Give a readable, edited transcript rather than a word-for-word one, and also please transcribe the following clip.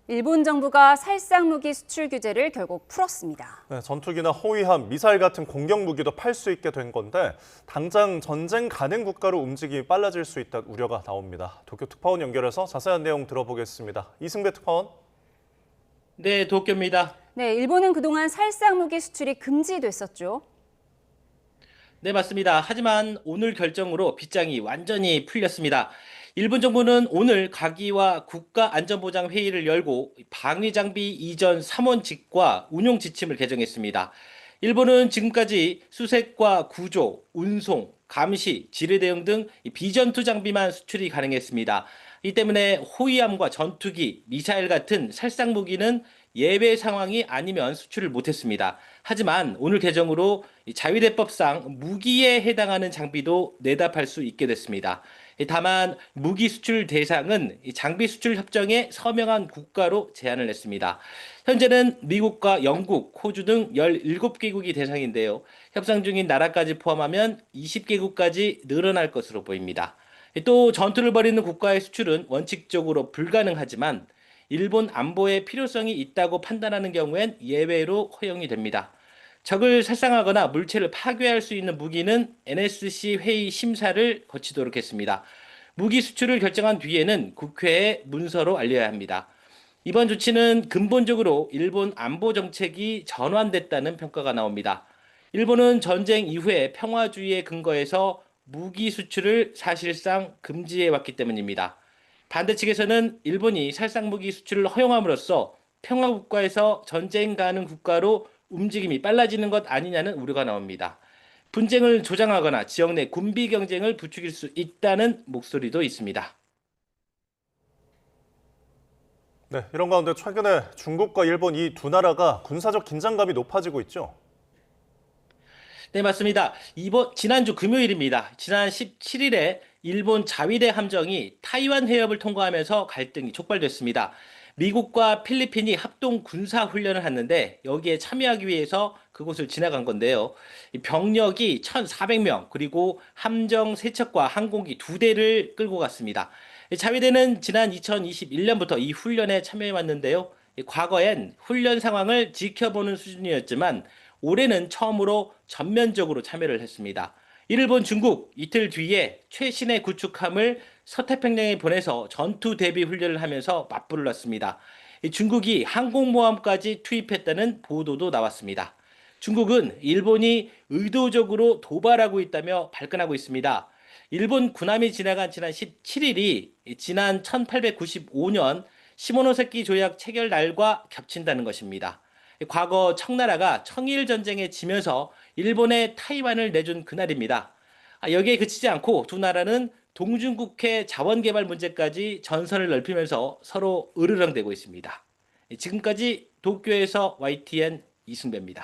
일본 정부가 살상무기 수출 규제를 결국 풀었습니다. 네, 전투기나 호위함, 미사일 같은 공격 무기도 팔 수 있게 된 건데 당장 전쟁 가능 국가로 움직임이 빨라질 수 있다는 우려가 나옵니다. 도쿄 특파원 연결해서 자세한 내용 들어보겠습니다. 이승배 특파원. 네, 도쿄입니다. 네, 일본은 그동안 살상무기 수출이 금지됐었죠. 네, 맞습니다. 하지만 오늘 결정으로 빗장이 완전히 풀렸습니다. 일본 정부는 오늘 가기와 국가안전보장회의를 열고 방위장비 이전 3원칙과 운용 지침을 개정했습니다. 일본은 지금까지 수색과 구조, 운송, 감시, 지뢰 대응 등 비전투 장비만 수출이 가능했습니다. 이 때문에 호위함과 전투기, 미사일 같은 살상 무기는 예외 상황이 아니면 수출을 못했습니다. 하지만 오늘 개정으로 자위대법상 무기에 해당하는 장비도 내다팔 수 있게 됐습니다. 다만 무기 수출 대상은 장비 수출 협정에 서명한 국가로 제한을 했습니다. 현재는 미국과 영국, 호주 등 17개국이 대상인데요. 협상 중인 나라까지 포함하면 20개국까지 늘어날 것으로 보입니다. 또 전투를 벌이는 국가의 수출은 원칙적으로 불가능하지만 일본 안보에 필요성이 있다고 판단하는 경우엔 예외로 허용이 됩니다. 적을 살상하거나 물체를 파괴할 수 있는 무기는 NSC 회의 심사를 거치도록 했습니다. 무기 수출을 결정한 뒤에는 국회에 문서로 알려야 합니다. 이번 조치는 근본적으로 일본 안보 정책이 전환됐다는 평가가 나옵니다. 일본은 전쟁 이후에 평화주의에 근거해서 무기 수출을 사실상 금지해 왔기 때문입니다. 반대 측에서는 일본이 살상무기 수출을 허용함으로써 평화국가에서 전쟁 가능 국가로 움직임이 빨라지는 것 아니냐는 우려가 나옵니다. 분쟁을 조장하거나 지역 내 군비 경쟁을 부추길 수 있다는 목소리도 있습니다. 네, 이런 가운데 최근에 중국과 일본 이 두 나라가 군사적 긴장감이 높아지고 있죠. 네, 맞습니다. 지난주 금요일입니다. 지난 17일에 일본 자위대 함정이 타이완 해협을 통과하면서 갈등이 촉발됐습니다. 미국과 필리핀이 합동 군사 훈련을 했는데 여기에 참여하기 위해서 그곳을 지나간 건데요. 이 병력이 1,400명 그리고 함정 3척과 항공기 2대를 끌고 갔습니다. 이 자위대는 지난 2021년부터 이 훈련에 참여해 왔는데요. 과거엔 훈련 상황을 지켜보는 수준이었지만 올해는 처음으로 전면적으로 참여를 했습니다. 이를 본 중국, 이틀 뒤에 최신의 구축함을 서태평양에 보내서 전투 대비 훈련을 하면서 맞불을 놨습니다. 중국이 항공모함까지 투입했다는 보도도 나왔습니다. 중국은 일본이 의도적으로 도발하고 있다며 발끈하고 있습니다. 일본 군함이 지나간 지난 17일이 지난 1895년 시모노세키 조약 체결 날과 겹친다는 것입니다. 과거 청나라가 청일 전쟁에 지면서 일본에 타이완을 내준 그날입니다. 여기에 그치지 않고 두 나라는 동중국해 자원개발 문제까지 전선을 넓히면서 서로 으르렁대고 있습니다. 지금까지 도쿄에서 YTN 이승배입니다.